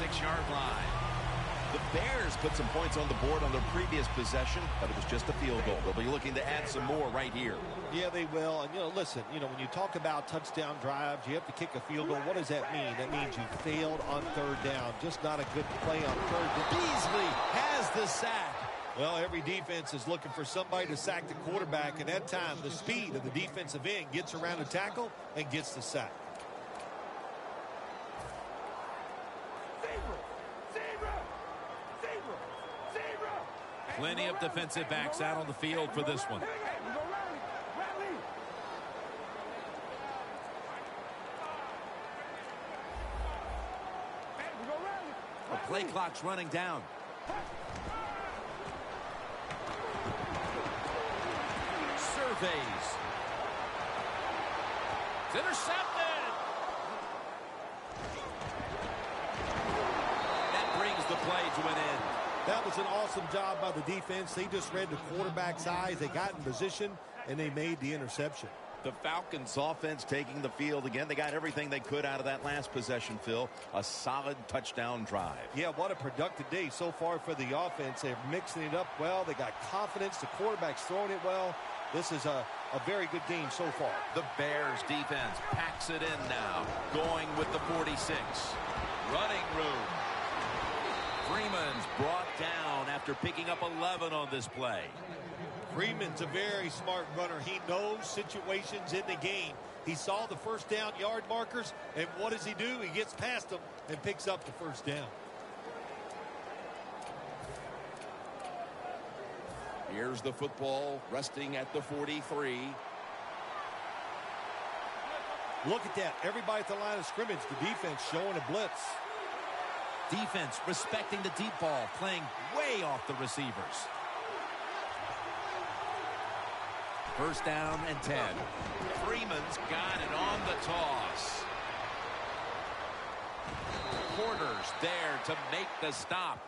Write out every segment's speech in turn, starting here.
6-yard line. The Bears put some points on the board on their previous possession, but it was just a field goal. They'll be looking to add some more right here. Yeah, they will. And, listen, when you talk about touchdown drives, you have to kick a field goal. What does that mean? That means you failed on third down. Just not a good play on third down. Beasley has the sack. Well, every defense is looking for somebody to sack the quarterback. And that time, the speed of the defensive end gets around the tackle and gets the sack. Plenty of defensive backs out on the field for this one. The play clock's running down. Surveys. It's intercepted. That brings the play to an end. That was an awesome job by the defense. They just read the quarterback's eyes. They got in position, and they made the interception. The Falcons offense taking the field again. They got everything they could out of that last possession, Phil. A solid touchdown drive. Yeah, what a productive day so far for the offense. They're mixing it up well. They got confidence. The quarterback's throwing it well. This is a very good game so far. The Bears defense packs it in now. Going with the 46. Running room. Freeman's brought down after picking up 11 on this play. Freeman's a very smart runner. He knows situations in the game. He saw the first down yard markers, and what does he do? He gets past them and picks up the first down. Here's the football resting at the 43. Look at that. Everybody at the line of scrimmage, the defense showing a blitz. Defense respecting the deep ball, playing way off the receivers. First down and 10. Freeman's got it on the toss. Porter's there to make the stop.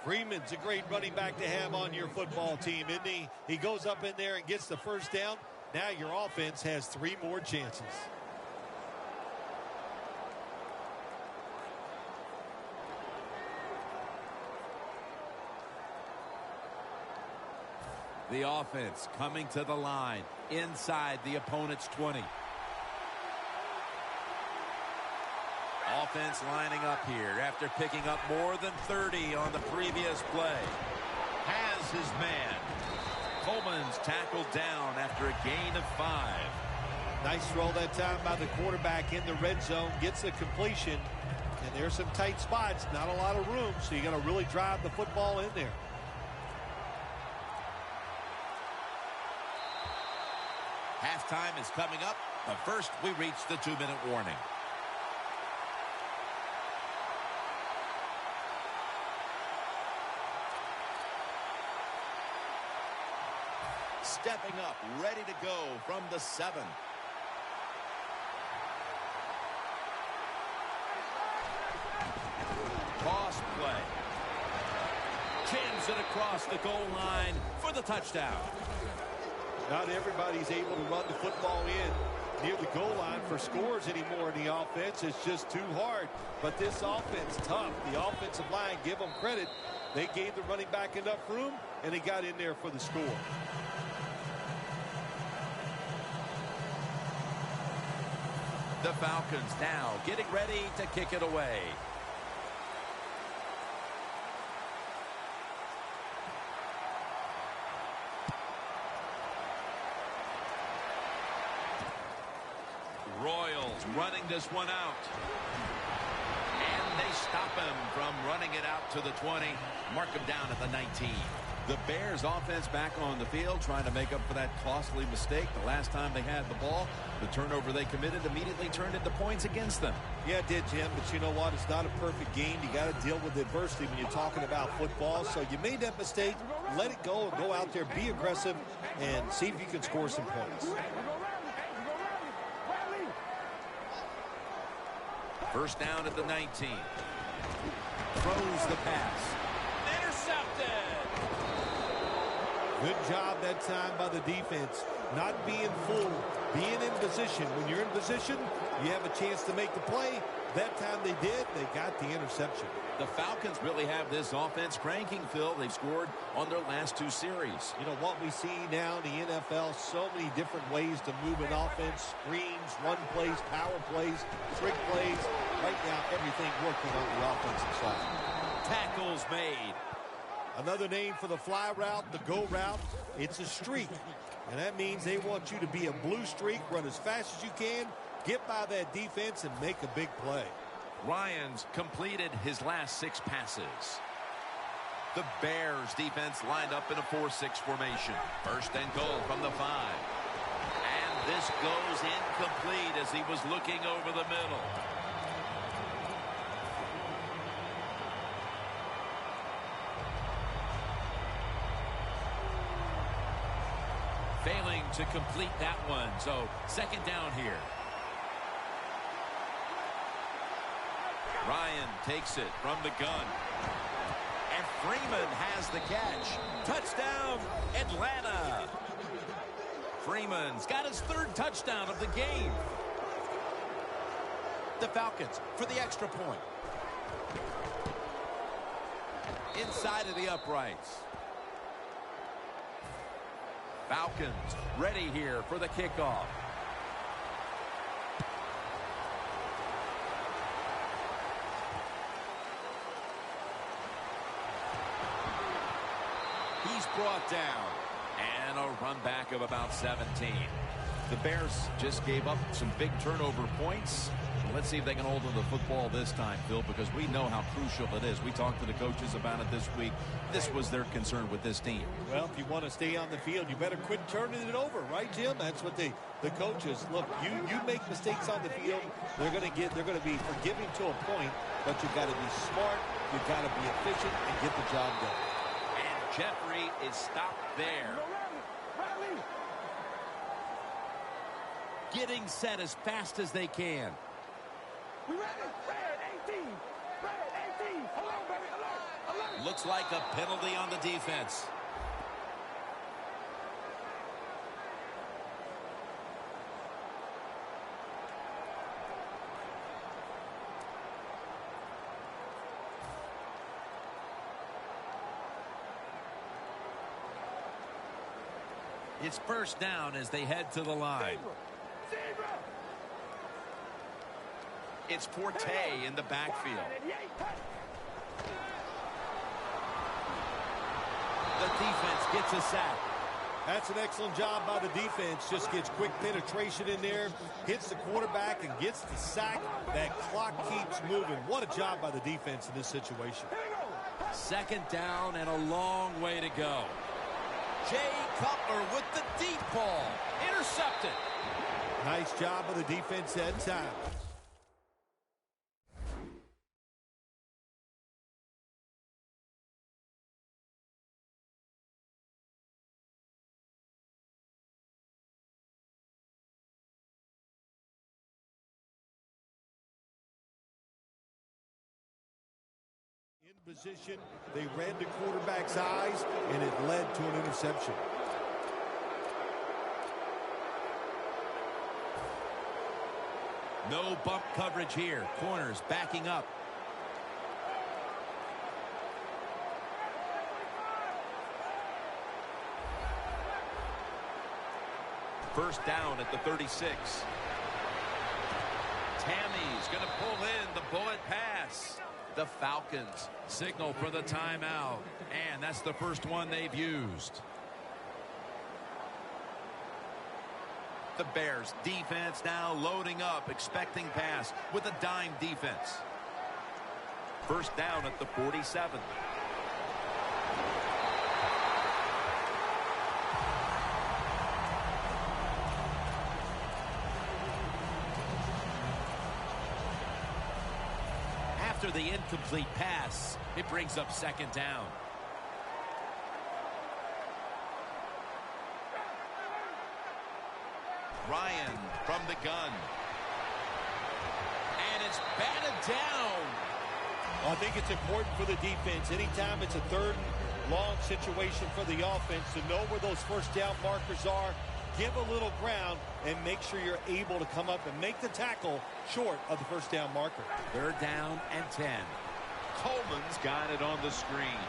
Freeman's a great running back to have on your football team, isn't he? He goes up in there and gets the first down. Now your offense has 3 more chances. The offense coming to the line inside the opponent's 20. Offense lining up here after picking up more than 30 on the previous play. Has his man. Coleman's tackled down after a gain of 5. Nice throw that time by the quarterback in the red zone. Gets the completion. And there's some tight spots. Not a lot of room, so you got to really drive the football in there. Halftime is coming up, but first we reach the 2-minute warning. Stepping up, ready to go from the 7. Toss play. Jams it across the goal line for the touchdown. Not everybody's able to run the football in near the goal line for scores anymore in the offense. It's just too hard. But this offense, tough. The offensive line, give them credit. They gave the running back enough room, and he got in there for the score. The Falcons now getting ready to kick it away. Royals running this one out. And they stop him from running it out to the 20. Mark him down at the 19. The Bears offense back on the field trying to make up for that costly mistake. The last time they had the ball, the turnover they committed immediately turned into points against them. Yeah, it did, Jim, but you know what? It's not a perfect game. You got to deal with adversity when you're talking about football. So you made that mistake. Let it go. Go out there, be aggressive, and see if you can score some points. First down at the 19. Throws the pass. Intercepted. Good job that time by the defense. Not being fooled, being in position. When you're in position, you have a chance to make the play. That time they did, they got the interception. The Falcons really have this offense cranking, Phil. They've scored on their last 2 series. You know, what we see now in the NFL, so many different ways to move an offense. Screens, run plays, power plays, trick plays. Right now, everything working on the offensive side. Tackles made. Another name for the fly route, the go route, it's a streak. And that means they want you to be a blue streak, run as fast as you can, get by that defense, and make a big play. Ryan's completed his last 6 passes. The Bears defense lined up in a 4-6 formation. First and goal from the 5. And this goes incomplete as he was looking over the middle. Failing to complete that one. So second down here. Ryan takes it from the gun. And Freeman has the catch. Touchdown, Atlanta. Freeman's got his 3rd touchdown of the game. The Falcons for the extra point. Inside of the uprights. Falcons ready here for the kickoff. He's brought down. And a run back of about 17. The Bears just gave up some big turnover points. Let's see if they can hold on to the football this time, Phil, because we know how crucial it is. We talked to the coaches about it this week. This was their concern with this team. Well, if you want to stay on the field, you better quit turning it over, right, Jim? That's what the coaches look. You make mistakes on the field, they're going to be forgiving to a point, but you got to be smart, you got to be efficient, and get the job done. And Jeffrey is stopped there. Getting set as fast as they can. We ready? Red 18. Red 18. Hold on, baby. Alert. Looks like a penalty on the defense. It's first down as they head to the line. It's Forte in the backfield. The defense gets a sack. That's an excellent job by the defense. Just gets quick penetration in there, hits the quarterback, and gets the sack. That clock keeps moving. What a job by the defense in this situation. Second down and a long way to go. Jay Cutler with the deep ball. Intercepted. Nice job of the defense that time. In position, they read the quarterback's eyes, and it led to an interception. No bump coverage here. Corners backing up. First down at the 36. Tammy's going to pull in the bullet pass. The Falcons signal for the timeout, and that's the first one they've used. The Bears defense now loading up, expecting pass with a dime defense. First down at the 47. After the incomplete pass, it brings up second down. Ryan from the gun. And it's batted down. I think it's important for the defense. Anytime it's a third and long situation for the offense to know where those first down markers are, give a little ground and make sure you're able to come up and make the tackle short of the first down marker. They're down and 10. Coleman's got it on the screen.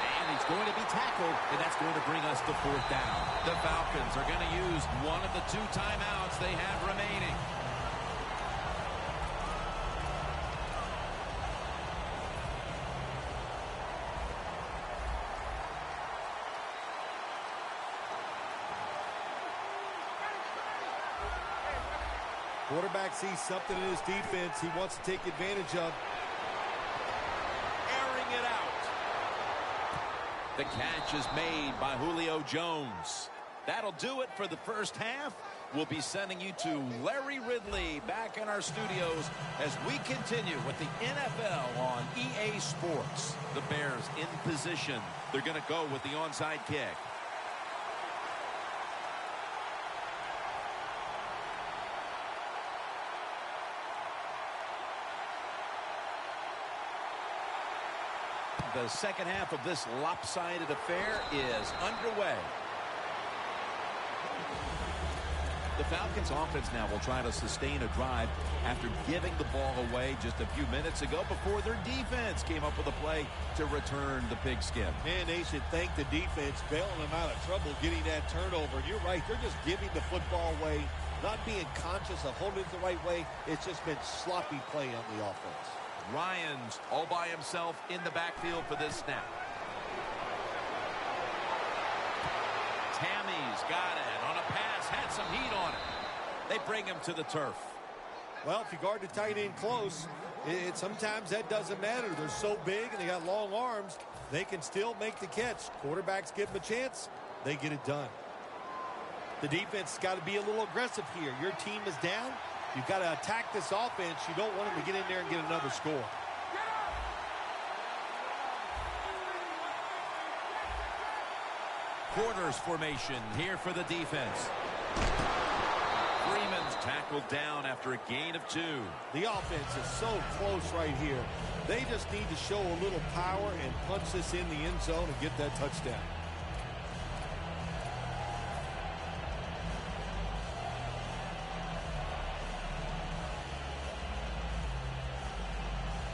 And he's going to be tackled, and that's going to bring us to fourth down. The Falcons are going to use one of the 2 timeouts they have remaining. Quarterback sees something in his defense he wants to take advantage of. Airing it out. The catch is made by Julio Jones. That'll do it for the first half. We'll be sending you to Larry Ridley back in our studios as we continue with the NFL on EA Sports. The Bears in position. They're going to go with the onside kick. The second half of this lopsided affair is underway. The Falcons offense now will try to sustain a drive after giving the ball away just a few minutes ago before their defense came up with a play to return the pigskin. Man, they should thank the defense bailing them out of trouble getting that turnover. You're right, they're just giving the football away, not being conscious of holding it the right way. It's just been sloppy play on the offense. Ryans all by himself in the backfield for this snap. Tammy's got it on a pass, had some heat on it. They bring him to the turf. Well, if you guard the tight end close, sometimes that doesn't matter. They're so big and they got long arms, they can still make the catch. Quarterbacks give them a chance, they get it done. The defense has got to be a little aggressive here. Your team is down. You've got to attack this offense. You don't want them to get in there and get another score. Quarters formation here for the defense. Freeman's tackled down after a gain of 2. The offense is so close right here. They just need to show a little power and punch this in the end zone and get that touchdown.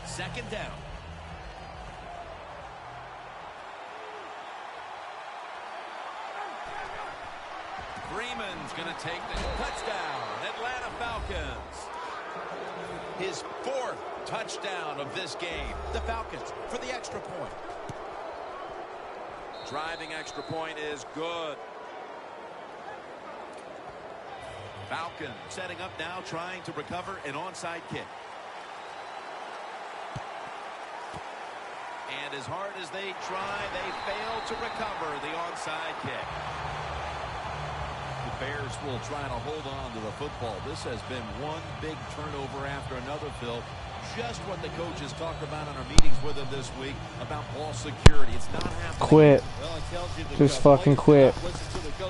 Second down. Freeman's going to take the touchdown. Atlanta Falcons. His 4th touchdown of this game. The Falcons for the extra point. Driving extra point is good. Falcons setting up now, trying to recover an onside kick. And as hard as they try, they fail to recover the onside kick. The Bears will try to hold on to the football. This has been one big turnover after another, Phil. Just what the coaches talked about in our meetings with him this week about ball security. It's not happening. Quit. Well, it tells you Just fucking quit.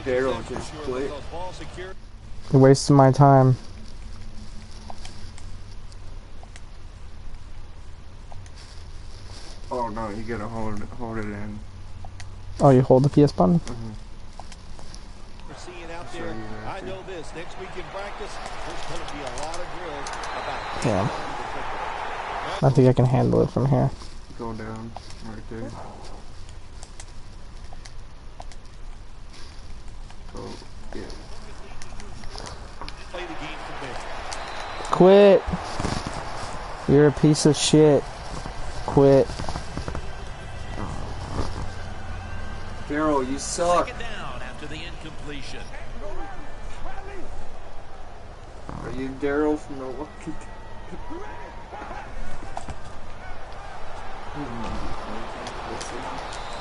Daryl, just quit. You're wasting my time. Oh no, you gotta hold it in. Oh, you hold the PS button? We're seeing out there. I know this. Next week in practice, there's going to be a lot of drills about. Damn. I think I can handle it from here. Go down right there. Go, yeah. Play the game from there. Quit. You're a piece of shit. Quit. Daryl, you suck. Second down after the incompletion. Are you Daryl from Milwaukee?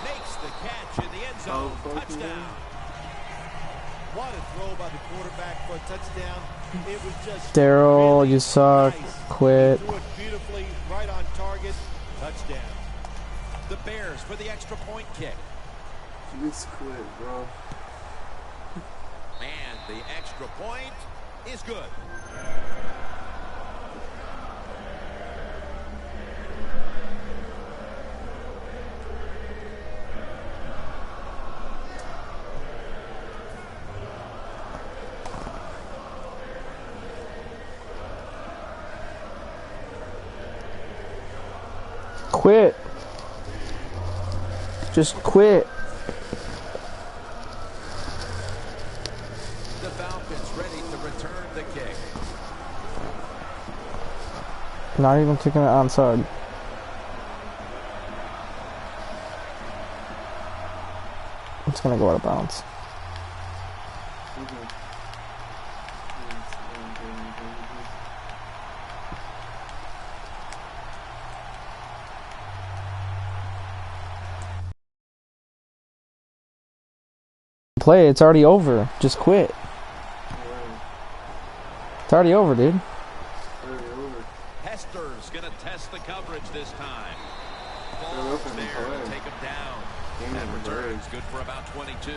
Makes the catch in the end zone. Touchdown. What a throw by the quarterback for a touchdown. It was just Daryl, really you suck. nice. Quit. He threw it beautifully, right on target. Touchdown. The Bears for the extra point kick. Just quit, bro. And the extra point is good. Quit. Just quit. The Falcons ready to return the kick. Not even kicking it onside. It's gonna go out of bounds. Play, it's already over. Just quit. It's already over, dude. Hester's going to test the coverage this time. Ball's there to take him down. That return's good for about 22.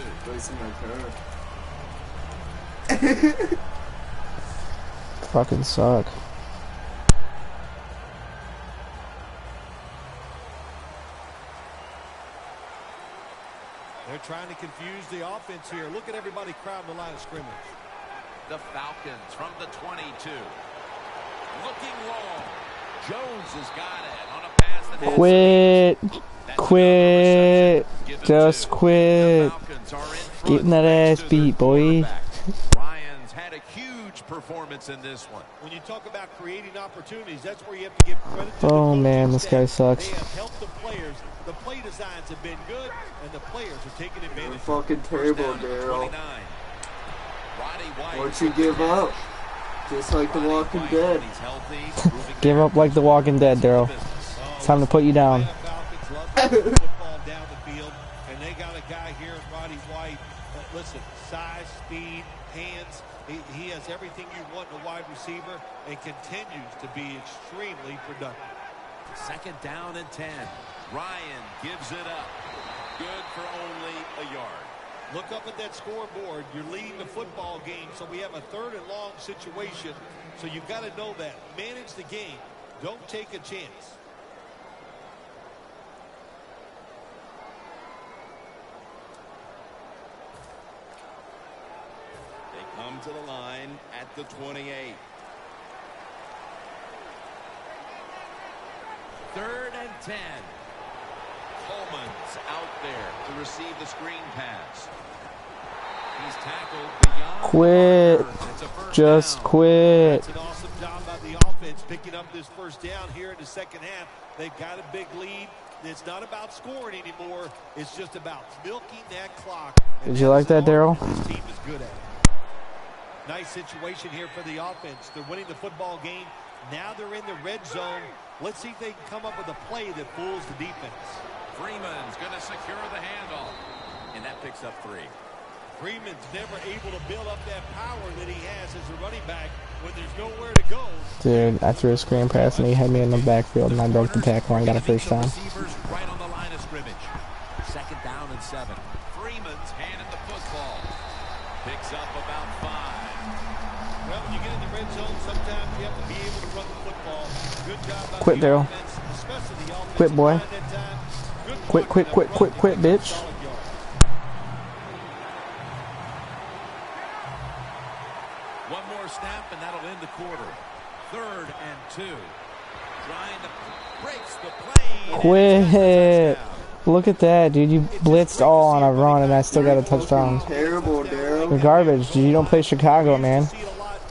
Fucking suck. They're trying to confuse the offense here. Look at everybody crowding the line of scrimmage. The Falcons from the 22. Looking long. Jones has got it on a pass that Quit. Quit. Just quit. Getting that ass beat, boy. Ryan's had a huge performance in this one. When you talk about creating opportunities, that's where you have to give credit to Oh the man, this guy coaching staff. sucks. They have helped the players. The play designs have been good, and the players are taking advantage. You're fucking terrible, Daryl. What'd you give up? Just like The Walking Dead. Give up like The Walking Dead, Daryl. It's time to put you down. Falcons love to put the football down the field, and they got a guy here in Roddy White. Listen, size, speed, hands. He has everything you want in a wide receiver and continues to be extremely productive. Second down and 10. Ryan gives it up. Good for only a yard. Look up at that scoreboard. You're leading the football game, so we have a 3rd and long situation. So you've got to know that. Manage the game. Don't take a chance. They come to the line at the 28. 3rd and 10. Coleman's out there to receive the screen pass. He's tackled beyond. Quit. Just quit. That's an awesome job by the offense picking up this first down here in the second half. They've got a big lead. It's not about scoring anymore. It's just about milking that clock. Did you like that, Daryl? This team is good at it. Nice situation here for the offense. They're winning the football game. Now they're in the red zone. Let's see if they can come up with a play that fools the defense. Freeman's going to secure the handoff. And that picks up 3. Freeman's never able to build up that power that he has as a running back when there's nowhere to go. Dude, I threw a screen pass and he had me in the backfield and I broke the tackle and got a first down. Right on the line of scrimmage. Second down and 7. Freeman's handed the football. Picks up about 5. Well, when you get in the red zone, sometimes you have to be able to run the football. Good job by Quit, the Daryl. offense, especially the offensive Quit, boy. line that time. Good Quit, quit, quit, quit, quit, bitch. One more snap and that'll end the quarter. 3rd and 2. Trying to breaks the plane. Quit. Look at that, dude. You blitzed all on a run and I still got a touchdown. Terrible, Daryl. You're garbage, dude. You don't play Chicago, man.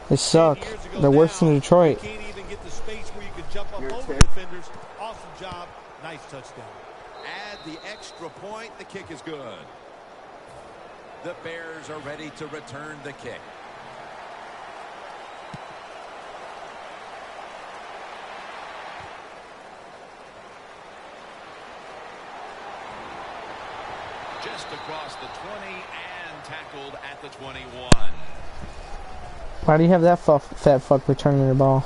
They suck. They're worse than Detroit. Can't even get the space where you can jump up You're over terrible. defenders. Awesome job. Nice touchdown. Add the extra point. The kick is good. The Bears are ready to return the kick. Just across the 20 and tackled at the 21. Why do you have that fat fuck returning your ball?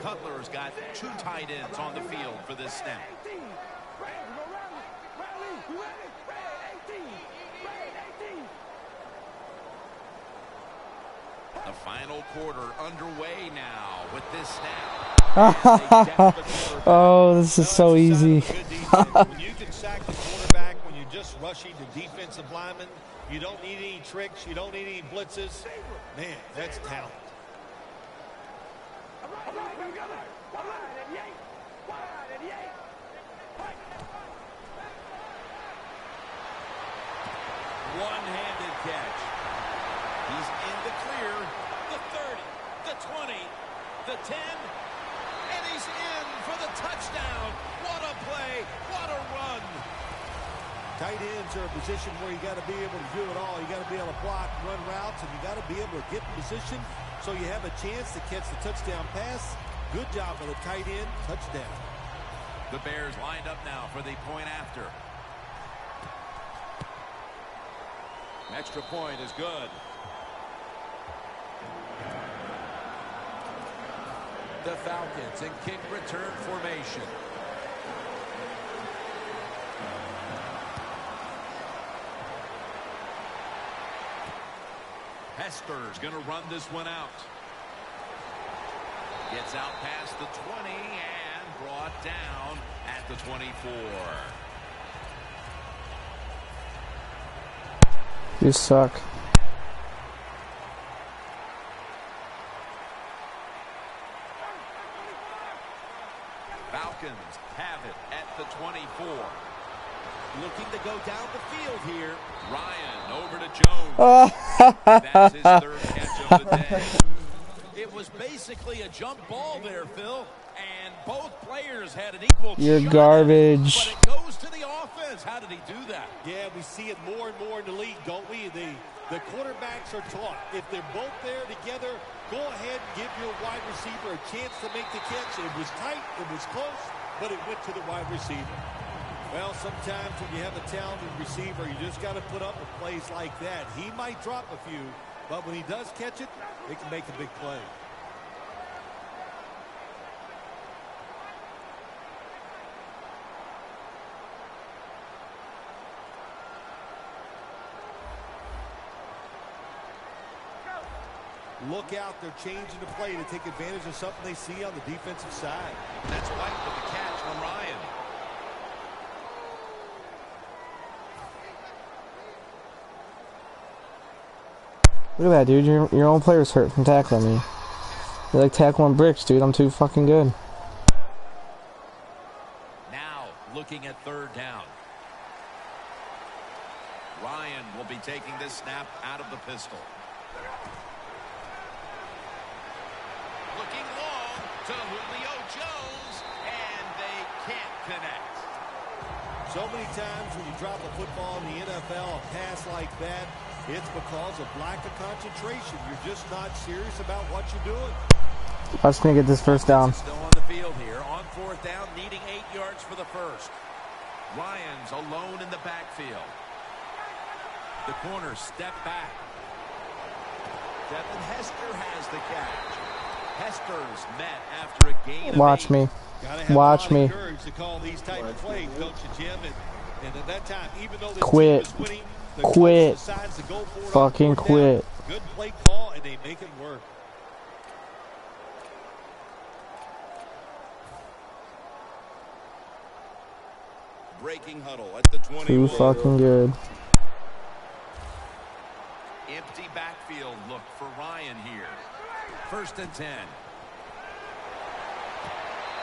Cutler's got 2 tight ends on the field for this snap. The final quarter underway now with this snap. Oh, this is so easy. When you can sack the quarterback, when you're just rushing the defensive lineman, you don't need any tricks, you don't need any blitzes. Man, that's talent. One-handed catch. He's in the clear. The 30, the 20, the 10, and he's in for the touchdown. What a play. What a run. Tight ends are a position where you got to be able to do it all. You got to be able to block, run routes, and you got to be able to get in position so you have a chance to catch the touchdown pass. Good job by the tight end. Touchdown. The Bears lined up now for the point after. Extra point is good. The Falcons in kick return formation. Hester's going to run this one out. Gets out past the 20 and brought down at the 24. You suck. Falcons have it at the 24. Looking to go down the field here. Ryan over to Jones. That's his third catch of the day. It was basically a jump ball there, Phil, and both players had an equal You're shot, garbage. but it goes to the offense. How did he do that? Yeah, we see it more and more in the league, don't we? The quarterbacks are taught, if they're both there together, go ahead and give your wide receiver a chance to make the catch. It was tight, it was close, but it went to the wide receiver. Well, sometimes when you have a talented receiver, you just got to put up with plays like that. He might drop a few, but when he does catch it, it can make a big play. Look out, they're changing the play to take advantage of something they see on the defensive side. That's White with the catch from Ryan. Look at that, dude. Your own player's hurt from tackling me. You're like tackling bricks, dude. I'm too fucking good. Now looking at third down. Ryan will be taking this snap out of the pistol. Looking long to Julio Jones, and they can't connect. So many times when you drop a football in the NFL, a pass like that, it's because of lack of concentration. You're just not serious about what you're doing. Watch me get this first down. Still on the field here on fourth down, needing 8 yards for the first. Ryan's alone in the backfield. The corner step back. Devin Hester has the catch. Hester's met after a gain of 8. Watch me. Watch me. To call these type of plays, don't you, Jim? And at that time, even though this Quit. team is winning, the Quit. coach decides to go for it on Fucking fourth down. quit. Good play call, and they make it work. Breaking huddle at the 20. Too fucking good. Empty backfield look for Ryan here. 1st and 10.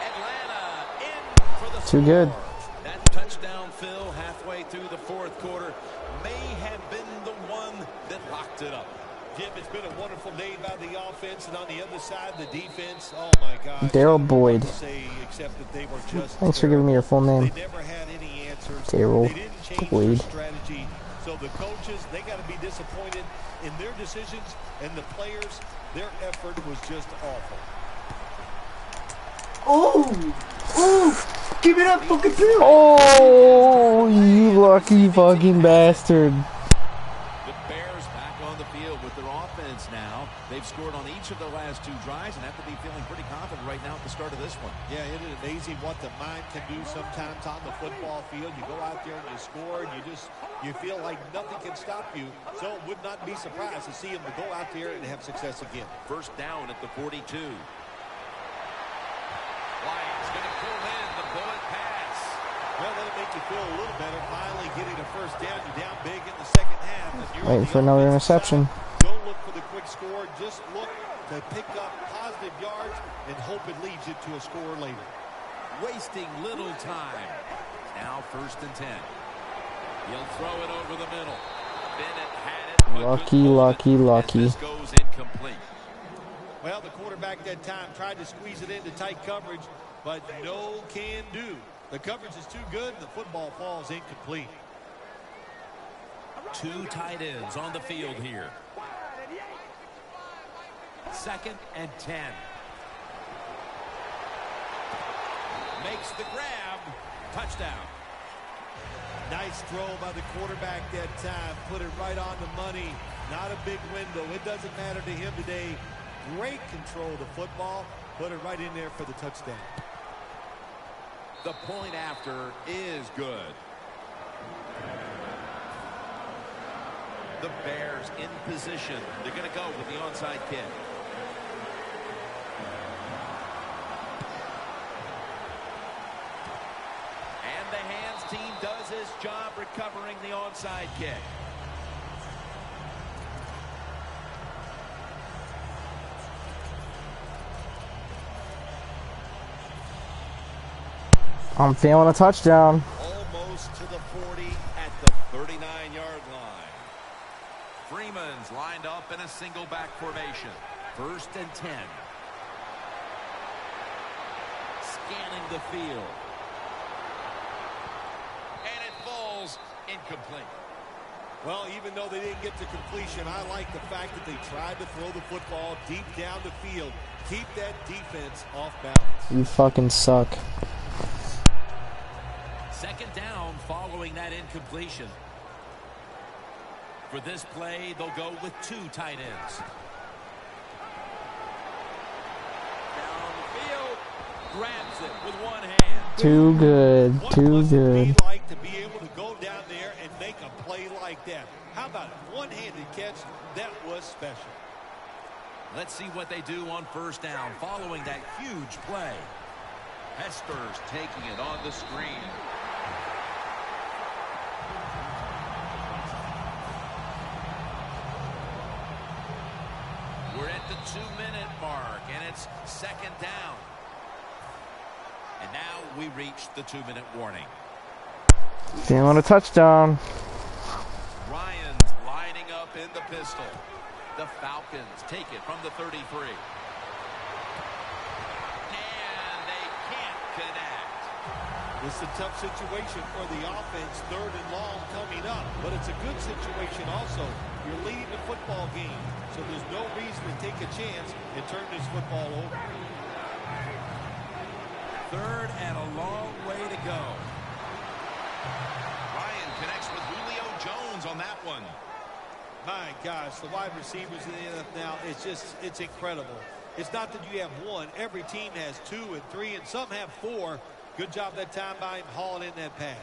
Atlanta in for the Too good. That touchdown, Phil, halfway through the fourth quarter may have been the one that locked it up. Jim, it's been a wonderful day by the offense, and on the other side, the defense. Oh my God. Daryl Boyd. Except that they were just Thanks for giving me your full name. They never had any answers. Daryl They didn't change Boyd. their strategy. So the coaches, they got to be disappointed in their decisions, and the players, their effort was just awful. Oh! Oh! Give it up, fucking Bill! Oh, you lucky fucking bastard. The Bears back on the field with their offense now. They've scored on each of their last 2 drives and have to be feeling pretty confident right now at the start of this one. Yeah, it is amazing what the mind can do sometimes on the football field. You go out there and you score, and you feel like nothing can stop you. So it would not be surprised to see him to go out there and have success again. 1st down at the 42. feel a little better finally getting a first down. You're down big in the second half. Waiting for another interception. Don't look for the quick score. Just look to pick up positive yards and hope it leads you to a score later. Wasting little time. Now 1st and 10. He'll throw it over the middle. Bennett had it. Lucky. This goes incomplete. Well, the quarterback that time tried to squeeze it into tight coverage, but no can do. The coverage is too good, and the football falls incomplete. 2 tight ends on the field here. 2nd and 10. Makes the grab. Touchdown. Nice throw by the quarterback that time. Put it right on the money. Not a big window. It doesn't matter to him today. Great control of the football. Put it right in there for the touchdown. The point after is good. The Bears in position. They're going to go with the onside kick. And the hands team does his job recovering the onside kick. I'm feeling a touchdown. Almost to the 40 at the 39-yard line. Freeman's lined up in a single back formation. 1st and 10. Scanning the field. And it falls incomplete. Well, even though they didn't get to completion, I like the fact that they tried to throw the football deep down the field. Keep that defense off balance. You fucking suck. 2nd down following that incompletion. For this play, they'll go with 2 tight ends. Down the field. Grabs it with one hand. Too good. Too good. What like to be able to go down there and make a play like that? How about a one-handed catch? That was special. Let's see what they do on 1st down following that huge play. Hester's taking it on the screen. We're at the 2-minute mark, and it's 2nd down. And now we reach the 2-minute warning. Feeling a touchdown. Ryan's lining up in the pistol. The Falcons take it from the 33. And they can't connect. It's a tough situation for the offense, 3rd and long coming up. But it's a good situation also. You're leading the football game, so there's no reason to take a chance and turn this football over. 3rd and a long way to go. Ryan connects with Julio Jones on that one. My gosh, the wide receivers in the NFL now, it's incredible. It's not that you have one. Every team has 2 and 3, and some have 4. Good job that time by him hauling in that pass.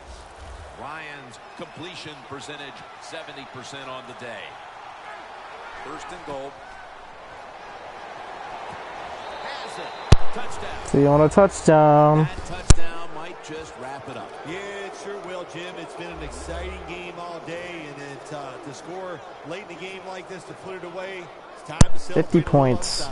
Ryan's completion percentage 70% on the day. 1st and goal. Has it. Touchdown. Feeling a touchdown. That touchdown might just wrap it up. Yeah, it sure will, Jim. It's been an exciting game all day, and to score late in the game like this, to put it away, it's time to celebrate. 50 points.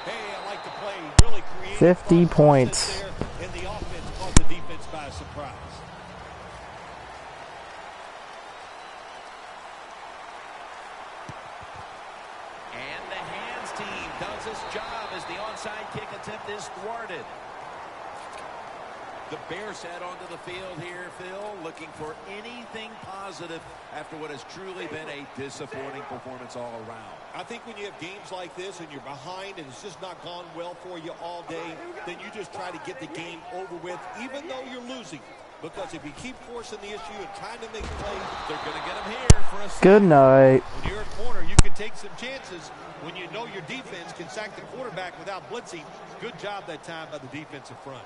Hey, I like to play really creative. 50 points. And the offense caught the defense by surprise. And the hands team does its job as the onside kick attempt is thwarted. The Bears head onto the field here, Phil, looking for anything positive after what has truly been a disappointing performance all around. I think when you have games like this and you're behind and it's just not gone well for you all day, then you just try to get the game over with, even though you're losing. Because if you keep forcing the issue and trying to make plays, they're going to get them here for a Good night. when you're a corner, you can take some chances when you know your defense can sack the quarterback without blitzing. Good job that time by the defensive front.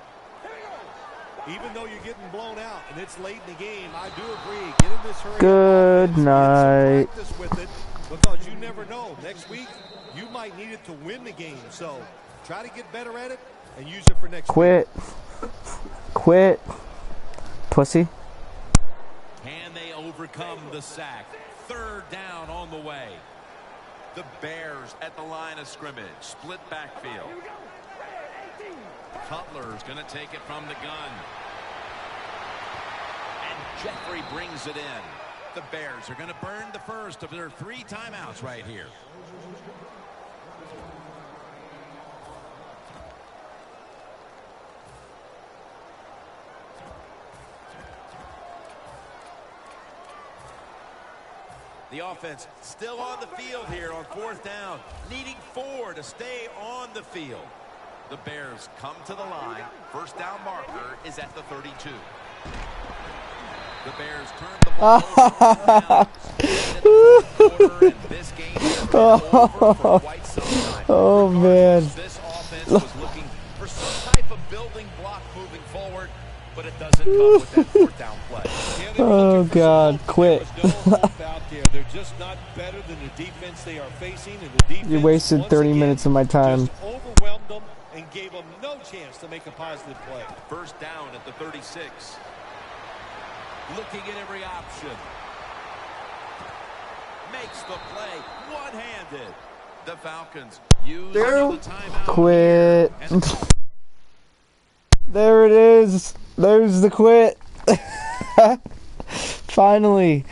Even though you're getting blown out and it's late in the game, I do agree. Get in this hurry. Good night. Practice with it. because you never know. Next week, you might need it to win the game. So try to get better at it and use it for next Quit. week. Quit. Pussy. And they overcome the sack. Third down on the way. The Bears at the line of scrimmage. Split backfield. Cutler's going to take it from the gun. And Jeffrey brings it in. The Bears are going to burn the first of their 3 timeouts right here. The offense still on the field here on 4th down, needing 4 to stay on the field. The Bears come to the line. First down marker is at the 32. The Bears turn the ball over. And this game has been over for quite some time. Oh, man. This offense was looking for some type of building block moving forward, but it doesn't come with that 4th down play. Oh, God. Quit. They're just not better than the defense they are facing. And the defense, You wasted 30 minutes of my time. just overwhelmed them and gave them no chance to make a positive play. First down at the 36. Looking at every option. Makes the play one-handed. The Falcons use the timeout. Quit. There it is. There's the quit. Finally.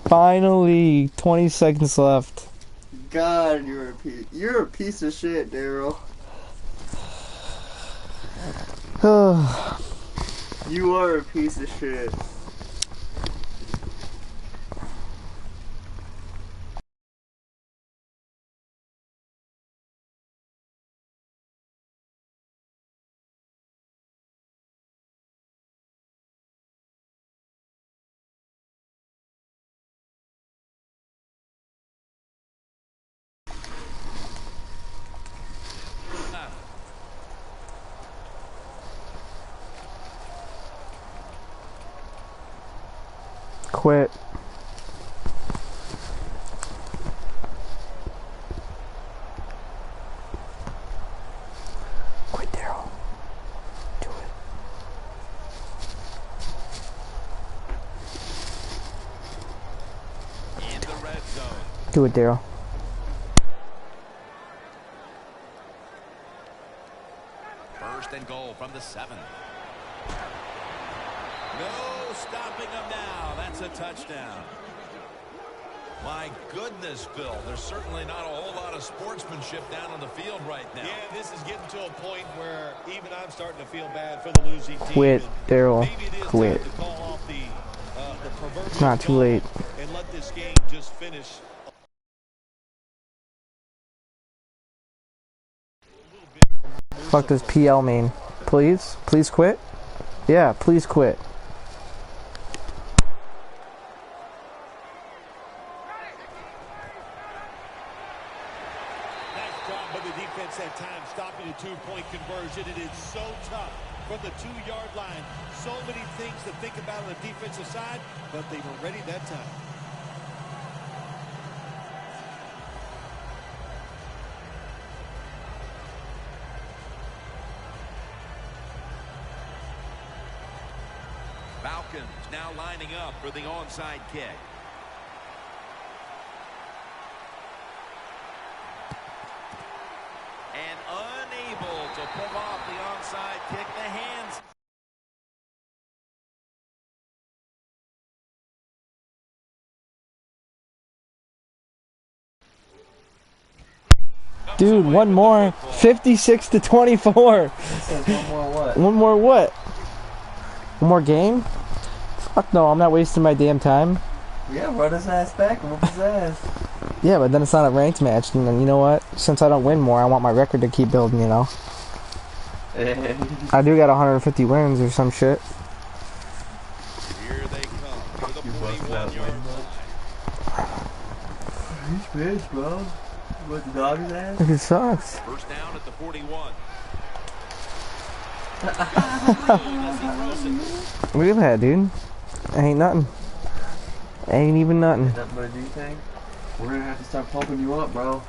Finally. 20 seconds left. God, you're a piece of shit, Daryl. You are a piece of shit. Quit. Quit, Daryl. Do it. In the red zone. Do it, Daryl. First and goal from the 7. No stopping them now. That's a touchdown. My goodness, Bill. There's certainly not a whole lot of sportsmanship down on the field right now. Yeah, this is getting to a point where even I'm starting to feel bad for the losing team. Quit, Daryl. Quit. It's not too late. And let this game just finish. Fuck does PL mean? Please? Please quit? Yeah, please quit. Nice job by the defense that time, stopping a 2-point conversion. It is so tough from the 2-yard line. So many things to think about on the defensive side, but they were ready that time. Falcons now lining up for the onside kick. And unable to pull off the onside kick. The hands. Dude, one more. 56 to 24. Says one more what? One more what? One more game? Fuck no, I'm not wasting my damn time. Yeah, run his ass back and whoop his ass. Yeah, but then it's not a ranked match, and then you know what? Since I don't win more, I want my record to keep building, you know? I do got 150 wins or some shit. Here they come to the 41-yard line. He's rich, bro. What, the dog's ass? It sucks. First down at the 41. Look at that, dude. Ain't nothing. Ain't even nothing. Is that what I do thing? We're gonna have to start pumping you up, bro.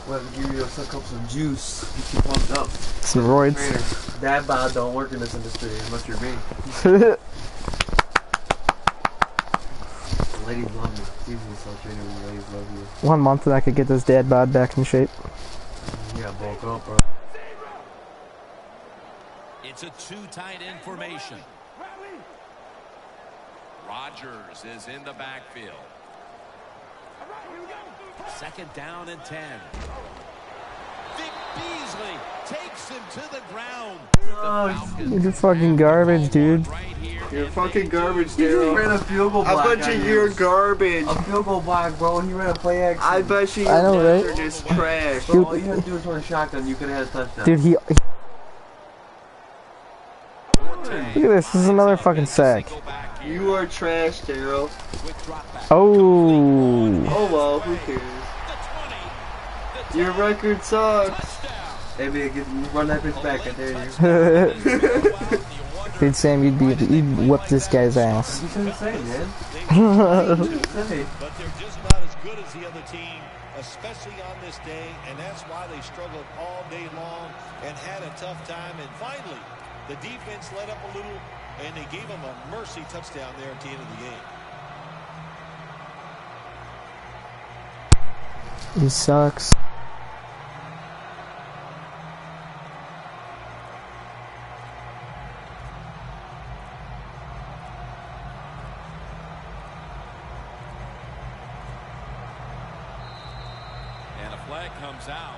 We'll have to give you some cups of juice, get you pumped up. Some roids. Dad bod don't work in this industry unless you're me. Ladies love you. It's easy to sell training when ladies love you. 1 month and I could get this dad bod back in shape. You gotta bulk up, bro. It's a too tight end formation. Rodgers is in the backfield. 2nd down and 10. Vic Beasley takes him to the ground. You're fucking garbage, dude. You're fucking garbage, Daryl. You ran a field goal block. I bet you're garbage. A field goal block, bro. He ran a play action. I bet you I know, right? are just trash. Bro, all you had to do was run a shotgun. You could have had a touchdown. Dude, look at this. This is another fucking sack. You are trash, Daryl. Oh. Oh well, who cares? Your record sucks. Hey, man, run that bitch back. I dare you. Dude, Sam, you'd whip this guy's ass. You shouldn't say, man. But they're just not as good as the other team, especially on this day, and that's why they struggled all day long and had a tough time. And finally, the defense let up a little, and they gave them a mercy touchdown there at the end of the game. He sucks. And a flag comes out.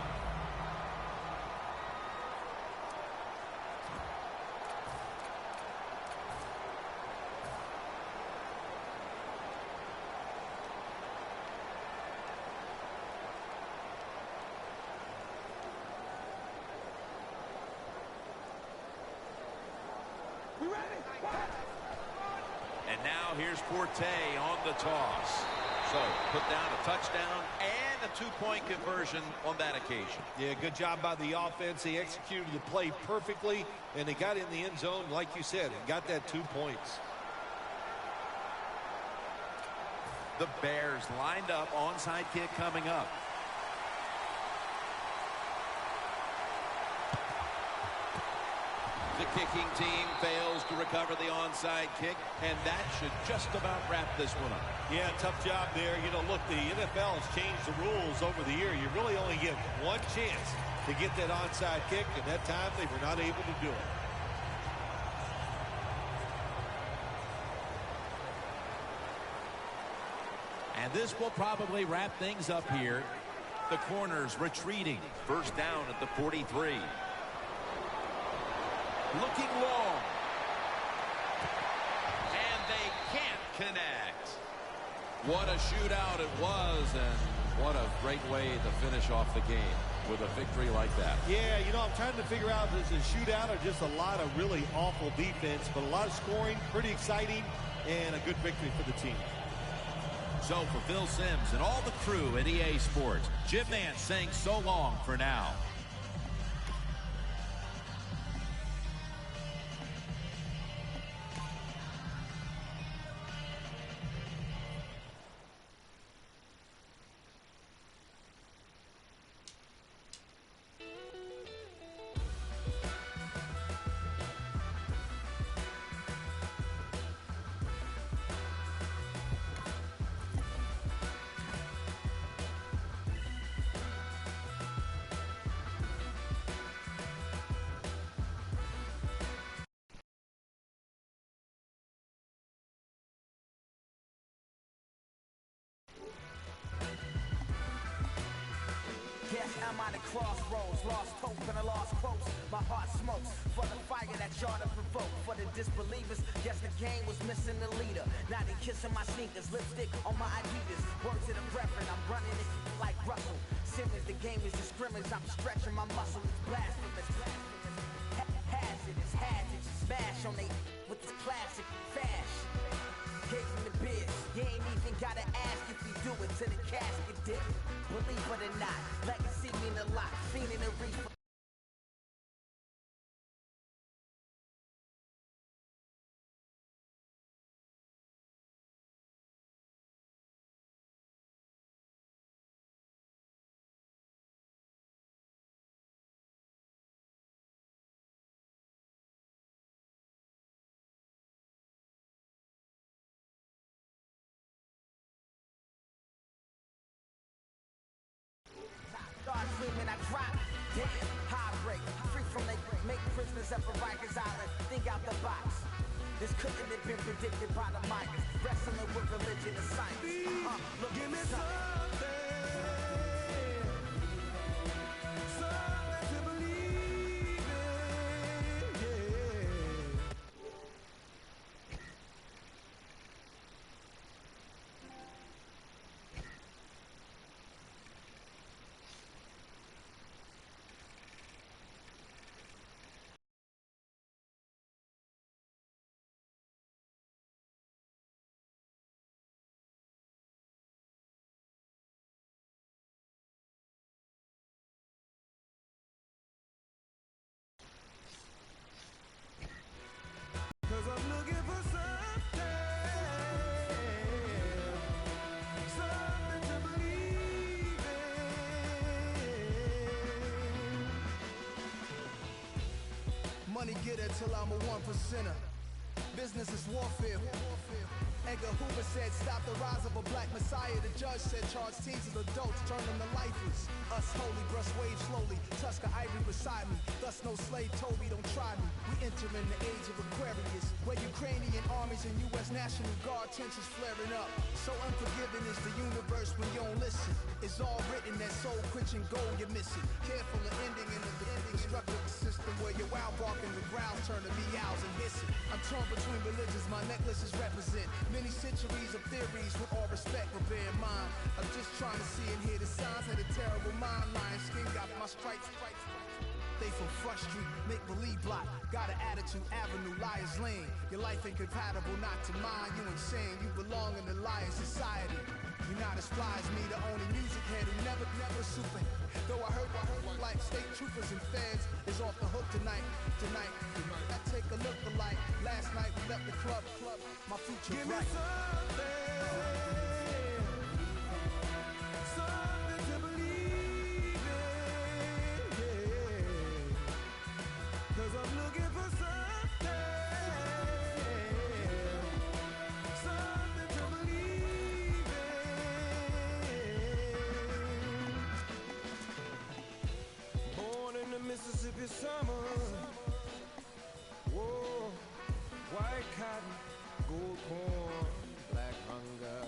And now here's Forte on the toss. So put down a touchdown and a 2-point conversion on that occasion. Yeah, good job by the offense. They executed the play perfectly, and they got in the end zone, like you said, and got that 2 points. The Bears lined up, onside kick coming up. The kicking team fails to recover the onside kick, and that should just about wrap this one up. Yeah, tough job there. You know, look, the NFL has changed the rules over the year. You really only get one chance to get that onside kick, and that time they were not able to do it. And this will probably wrap things up here. The corners retreating. 1st down at the 43. Looking long. And they can't connect. What a shootout it was, and what a great way to finish off the game with a victory like that. Yeah, you know, I'm trying to figure out if it's a shootout or just a lot of really awful defense, but a lot of scoring, pretty exciting, and a good victory for the team. So for Phil Simms and all the crew at EA Sports, Jim Nance saying so long for now. Guess I'm at a crossroads, lost hope and a lost quotes. My heart smokes for the fire that y'all to provoke. For the disbelievers, guess the game was missing the leader. Now they kissing my sneakers, lipstick on my Adidas. Word to the reverend, I'm running it like Russell Simmons. The game is a scrimmage, I'm stretching my muscle. It's blasphemous. Hazardous, hazards, smash on they with this classic fash. Gave him the biz, you ain't even gotta ask if you do it to the casket dip. Believe it or not, legacy mean a lot, fiending a reef. crop. Damn, heartbreak. Free from they make prisoners up for Rikers Island. Think out the box. This couldn't have been predicted by the Mayans. Wrestling with religion and science. Look, give me something. Something to believe in. Yeah. Cause I'm looking for something to believe in. Money getter till I'm a 1%er. Business is warfare. Edgar Hoover said, stop the rise of a black messiah. The judge said, charge teens as adults, turn them to lifers. Us holy, brush waves slowly, Tusker ivory beside me. Thus no slave told me, don't try me. We enter in the age of Aquarius, where Ukrainian armies and U.S. National Guard tensions flaring up. So unforgiving is the universe when you don't listen. It's all written, that soul quenching goal you're missing. Careful of ending in the destructive system where your wow barking the growls turn to meows and hissing. I'm torn between religions, my necklaces represent many centuries of theories with all respect, but bear in mind, I'm just trying to see and hear the signs of the terrible mind. Lion skin got my stripes. They from Front Street, make believe block. Got an attitude, avenue, liar's lane. Your life ain't compatible, not to mine. You insane, you belong in the lion society. You're not as fly as me, the only music head who never super. Though I heard like state troopers and feds is off the hook tonight. I take a look alike. Last night we left the club. My future Give bright. me something to believe in, yeah. Cause I'm looking for something to believe in. Born in the Mississippi summer. Whoa, white cotton, gold corn, black hunger.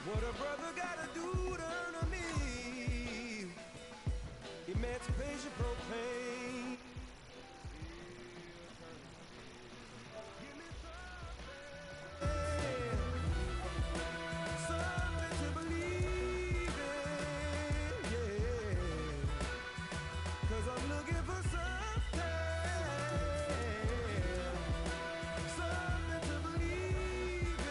What a brother gotta do to earn a meal. Emancipation proclaim. Give me something to believe in, yeah. Cause I'm looking for something to believe in.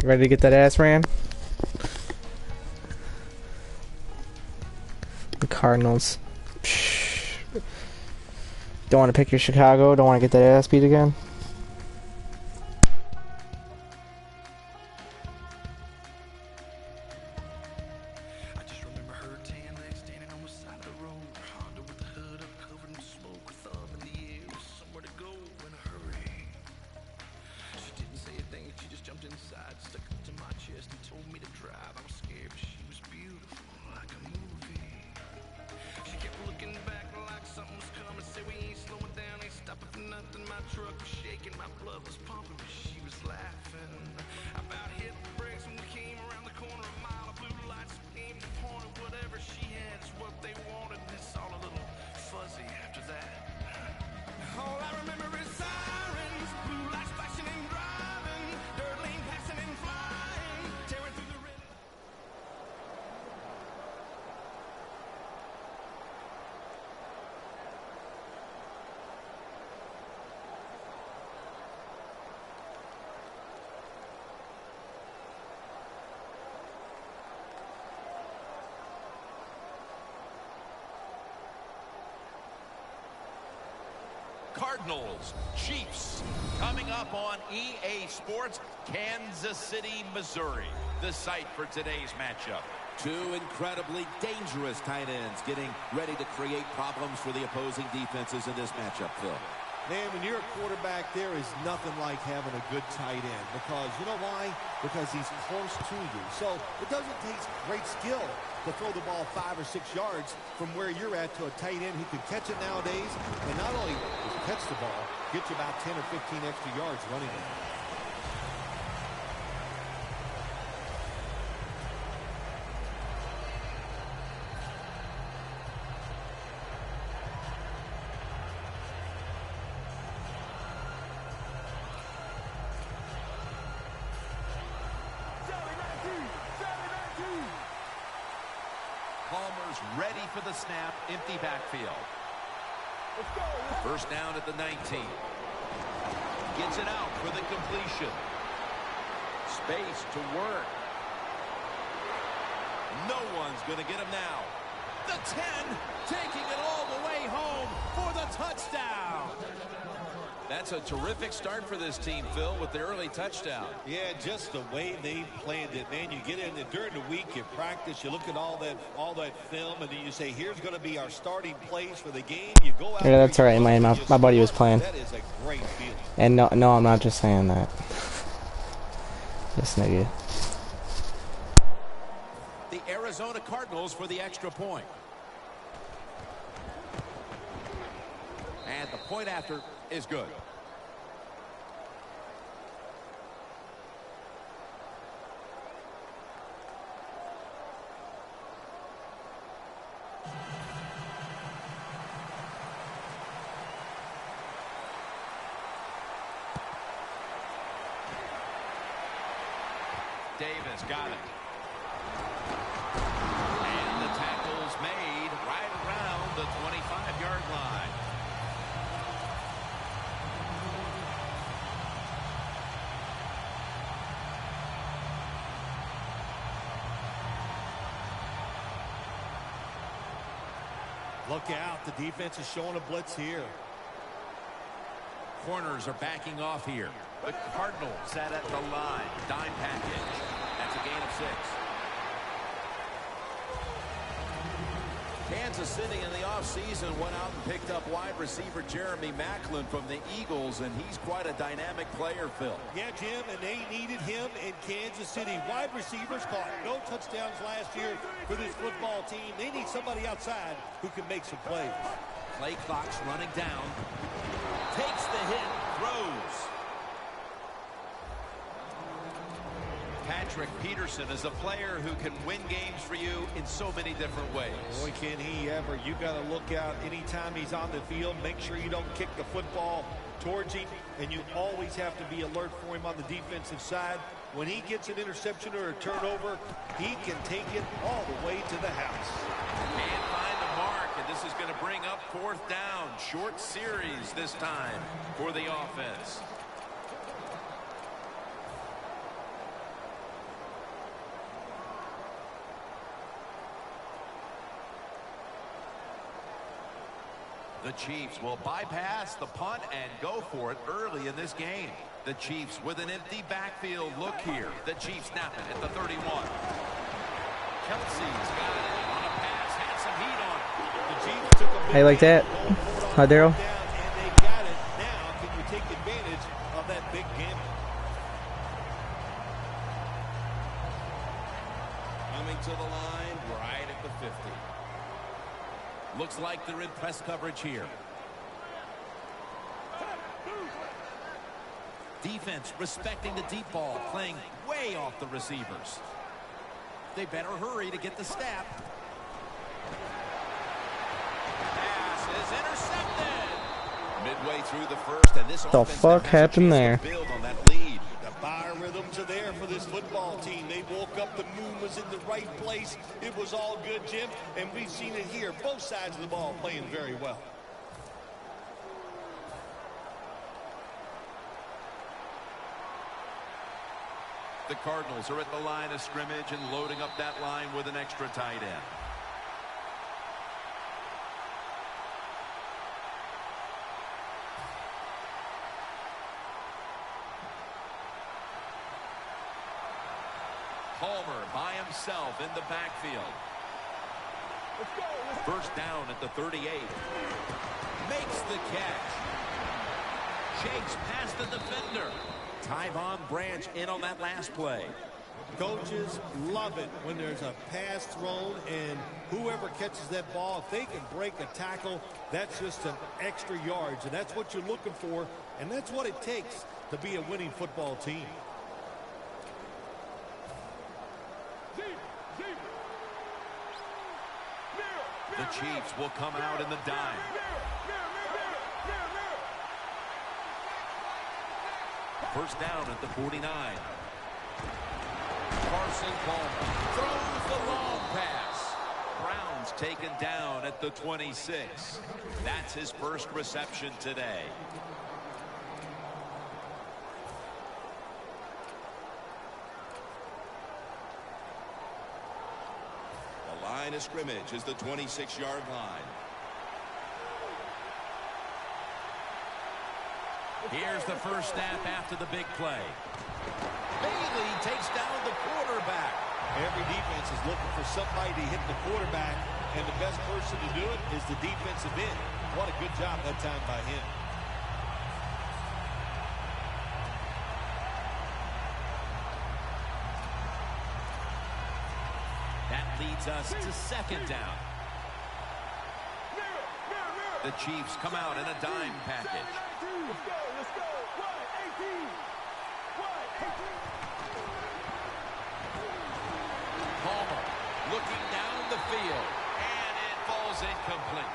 Ready to get that ass ran? The Cardinals. Psh. Don't want to pick your Chicago? Don't want to get that ass beat again? I just remember her tan legs standing on the side of the road. Honda with the hood up, covered in smoke, with thumb in the air, with somewhere to go in a hurry. She didn't say a thing, she just jumped inside, stuck it to my chest and told me to drive. I was scared, but she was beautiful, like a movie. She kept looking back like something was coming, said we ain't slowing down, ain't stopping for nothing. My truck was shaking, my blood was pumping, but she was laughing. I about hit the brakes when we came around the corner, a mile of blue lights aimed and pointed. Whatever she had is what they wanted, and it's all a little fuzzy after that. All I remember is sirens, blue lights flashing and driving, dirt lane passing and flying, tearing through the red. Cardinals, Chiefs. Coming up on EA Sports, Kansas City, Missouri. The site for today's matchup. Two incredibly dangerous tight ends getting ready to create problems for the opposing defenses in this matchup, Phil. Man, when you're a quarterback, there is nothing like having a good tight end. Because, you know why? Because he's close to you. So it doesn't take great skill to throw the ball 5 or 6 yards from where you're at to a tight end who can catch it nowadays. And not only catch the ball, get you about 10 or 15 extra yards running it. Palmer's ready for the snap, empty backfield. First down at the 19. Gets it out for the completion. Space to work. No one's going to get him now. The 10, taking it all the way home for the touchdown. That's a terrific start for this team, Phil, with the early touchdown. Yeah, just the way they planned it, man. You get in there during the week, you practice, you look at all that film, and then you say, here's going to be our starting plays for the game. You go out. Yeah, that's all right, man. My buddy was playing. That is a great feeling. And no, I'm not just saying that. This nigga. The Arizona Cardinals for the extra point. And the point after is good. Davis got it. And the tackle's made right around the 25-yard line. Look out. The defense is showing a blitz here. Corners are backing off here. The Cardinals set at the line. Dime package. That's a gain of 6. Kansas City in the offseason went out and picked up wide receiver Jeremy Maclin from the Eagles, and he's quite a dynamic player, Phil. Yeah, Jim, and they needed him in Kansas City. Wide receivers caught no touchdowns last year for this football team. They need somebody outside who can make some plays. Play clock's running down. Takes the hit, throws. Patrick Peterson is a player who can win games for you in so many different ways. Boy, can he ever. You got to look out anytime he's on the field. Make sure you don't kick the football towards him, and you always have to be alert for him on the defensive side. When he gets an interception or a turnover, he can take it all the way to the house. Can't find the mark, and this is going to bring up 4th down. Short series this time for the offense. The Chiefs will bypass the punt and go for it early in this game. The Chiefs with an empty backfield look here. The Chiefs snap it at the 31. Kelsey's got it on a pass, had some heat on it. The Chiefs took a big How you like that? Hi, Daryl. and they got it. Now, can you take advantage of that big gamble? Coming to the line right at the 50. Looks like they're in press coverage here. Defense respecting the deep ball, playing way off the receivers. They better hurry to get the snap. Pass is intercepted. Midway through the first, and this The fuck happened there? Build on that lead. The biorhythms are there for this football team. They woke up, the moon was in the right place. It was all good, Jim, and we've seen it here. Both sides of the ball playing very well. The Cardinals are at the line of scrimmage and loading up that line with an extra tight end. Palmer by himself in the backfield. First down at the 38. Makes the catch. Shakes past the defender. Tyvon Branch in on that last play. Coaches love it when there's a pass thrown, and whoever catches that ball, if they can break a tackle, that's just some extra yards, and that's what you're looking for, and that's what it takes to be a winning football team. The Chiefs will come out in the dime. First down at the 49. Carson Palmer throws the long pass. Brown's taken down at the 26. That's his first reception today. The line of scrimmage is the 26-yard line. Here's the first snap after the big play. Bailey takes down the quarterback. Every defense is looking for somebody to hit the quarterback, and the best person to do it is the defensive end. What a good job that time by him. That leads us to second down. The Chiefs come out in a dime package. Let's go. 1-18. Palmer looking down the field, and it falls incomplete.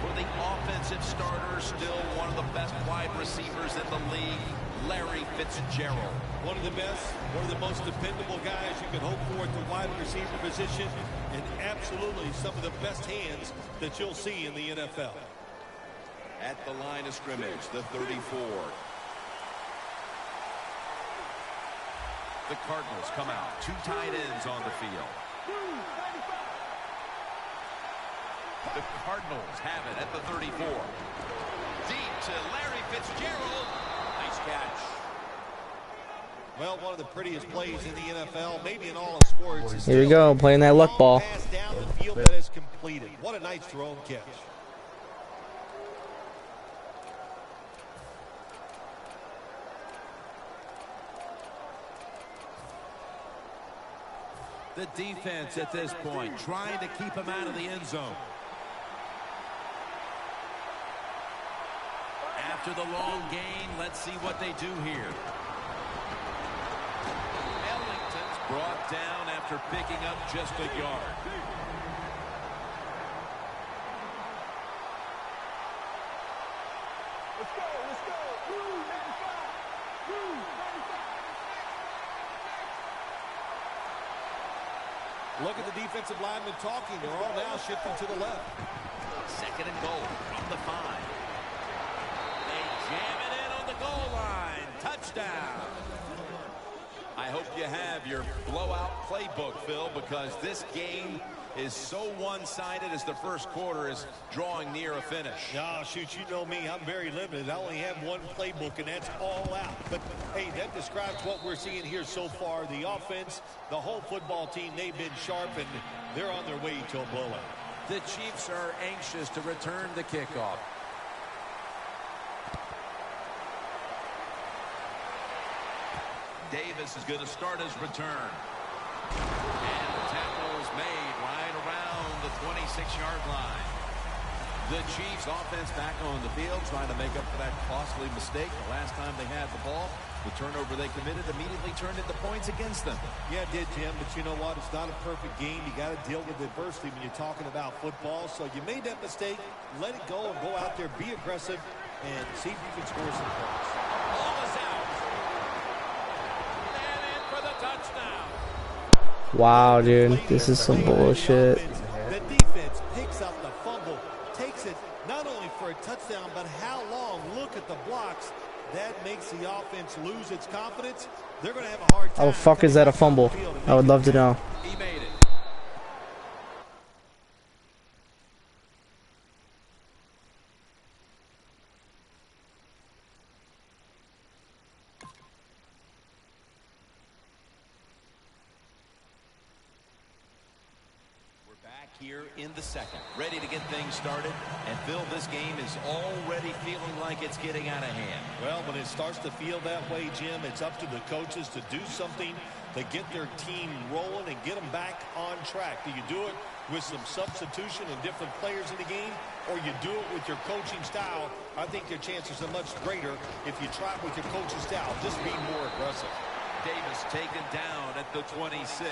For the offensive starter, still one of the best wide receivers in the league, Larry Fitzgerald. One of the best, one of the most dependable guys you can hope for at the wide receiver position, and absolutely some of the best hands that you'll see in the NFL. At the line of scrimmage, the 34. The Cardinals come out. Two tight ends on the field. The Cardinals have it at the 34. Deep to Larry Fitzgerald. Nice catch. Well, one of the prettiest plays in the NFL, maybe in all of sports. Is Here we go, playing that luck ball. pass down the field that is completed. What a nice throw and catch. The defense at this point trying to keep him out of the end zone. After the long gain, let's see what they do here. Ellington's brought down after picking up just a yard. Let's go. Look at the defensive linemen talking. They're all now shifting to the left. Second and goal from the 5. They jam it in on the goal line. Touchdown. I hope you have your blowout playbook, Phil, because this game is so one-sided as the first quarter is drawing near a finish. Oh, shoot, you know me. I'm very limited. I only have one playbook, and that's all out. But, hey, that describes what we're seeing here so far. The offense, the whole football team, they've been sharp, and they're on their way to a blowout. The Chiefs are anxious to return the kickoff. Davis is going to start his return. And the tackle is made right around the 26-yard line. The Chiefs offense back on the field trying to make up for that costly mistake. The last time they had the ball, the turnover they committed immediately turned into points against them. Yeah, it did, Jim, but you know what? It's not a perfect game. You got to deal with adversity when you're talking about football. So you made that mistake, let it go, and go out there, be aggressive, and see if you can score some points. Ball is out. And in for the touchdown. Wow, dude, this is some bullshit. The defense picks up the fumble, takes it not only for a touchdown, but how long? Look at the blocks. That makes the offense lose its confidence. They're going to have a hard time. How the fuck is that a fumble? I would love to know. He made it. here in the second. Ready to get things started. And Phil, this game is already feeling like it's getting out of hand. Well, when it starts to feel that way, Jim, it's up to the coaches to do something to get their team rolling and get them back on track. Do you do it with some substitution and different players in the game, or you do it with your coaching style? I think your chances are much greater if you try it with your coaching style. Just be more aggressive. Davis taken down at the 26.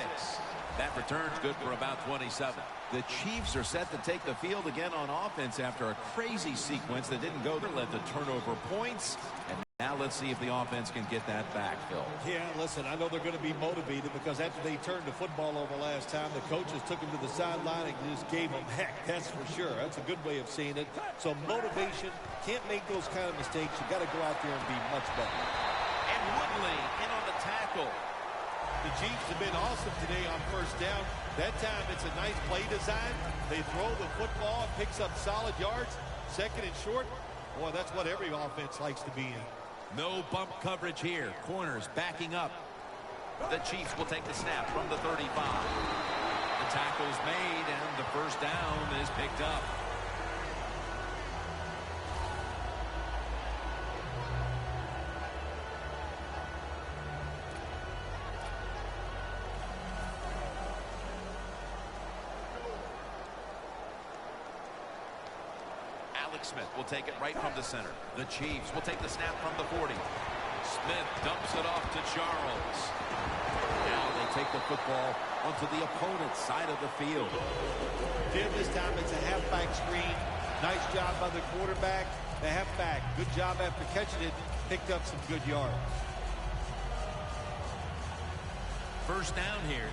That return's good for about 27. The Chiefs are set to take the field again on offense after a crazy sequence that didn't go there, led to turnover points. And now let's see if the offense can get that back, Phil. Yeah, listen, I know they're going to be motivated because after they turned the football over last time, the coaches took them to the sideline and just gave them heck. That's for sure. That's a good way of seeing it. So motivation, can't make those kind of mistakes. You got to go out there and be much better. And Woodley in on the tackle. The Chiefs have been awesome today on first down. That time it's a nice play design. They throw the football, picks up solid yards. Second and short. Boy, that's what every offense likes to be in. No bump coverage here. Corners backing up. The Chiefs will take the snap from the 35. The tackle's made and the first down is picked up. Smith will take it right from the center. The Chiefs will take the snap from the 40. Smith dumps it off to Charles. Now they take the football onto the opponent's side of the field. Jim, this time it's a halfback screen. Nice job by the quarterback. The halfback, good job after catching it. Picked up some good yards. First down here.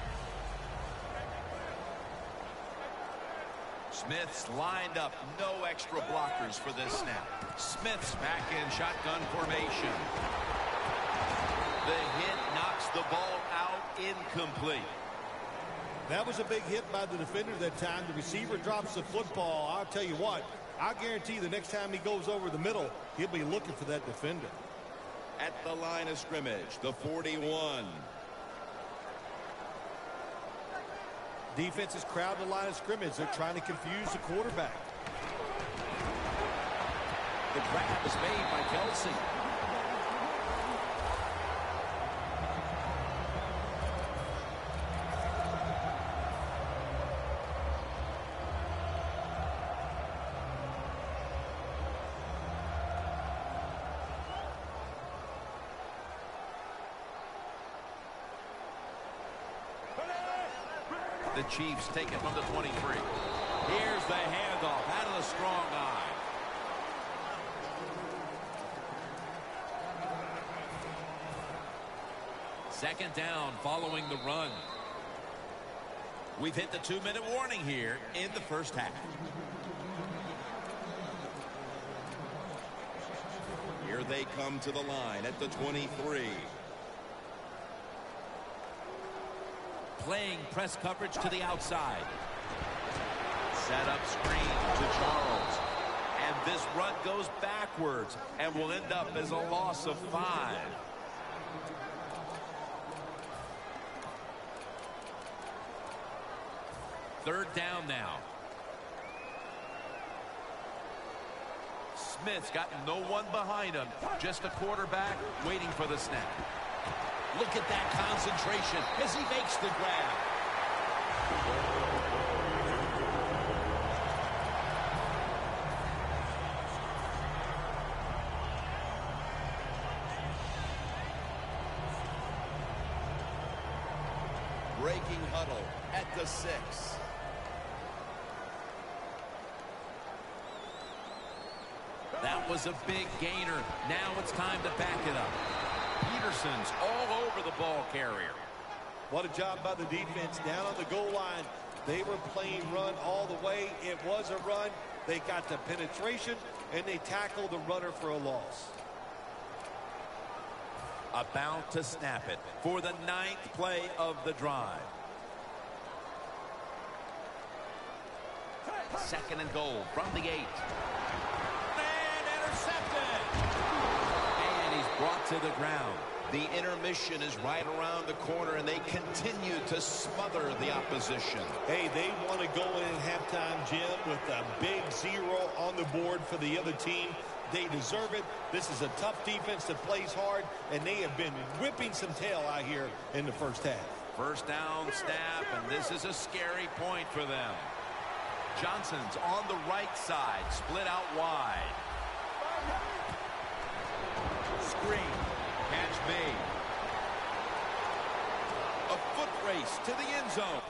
Smith's lined up. No extra blockers for this snap. Smith's back in shotgun formation. The hit knocks the ball out incomplete. That was a big hit by the defender that time. The receiver drops the football. I'll tell you what, I guarantee the next time he goes over the middle, he'll be looking for that defender. At the line of scrimmage, the 41. Defense is crowding the line of scrimmage. They're trying to confuse the quarterback. The grab is made by Kelsey. The Chiefs take it from the 23. Here's the handoff out of the strong eye. Second down following the run. We've hit the 2-minute warning here in the first half. Here they come to the line at the 23. Playing press coverage to the outside. Set up screen to Charles. And this run goes backwards and will end up as a loss of 5. Third down now. Smith's got no one behind him. Just a quarterback waiting for the snap. Look at that concentration as he makes the grab. Breaking huddle at the 6. That was a big gainer. Now it's time to back it up. Peterson's all over the ball carrier. What a job by the defense down on the goal line. They were playing run all the way. It was a run. They got the penetration, and they tackled the runner for a loss. About to snap it for the 9th play of the drive. Second and goal from the 8. And intercepted. And he's brought to the ground. The intermission is right around the corner, and they continue to smother the opposition. Hey, they want to go in at halftime, Jim, with a big 0 on the board for the other team. They deserve it. This is a tough defense that plays hard, and they have been whipping some tail out here in the first half. First down snap, and this is a scary point for them. Johnson's on the right side, split out wide. Screen. Catch made. A foot race to the end zone.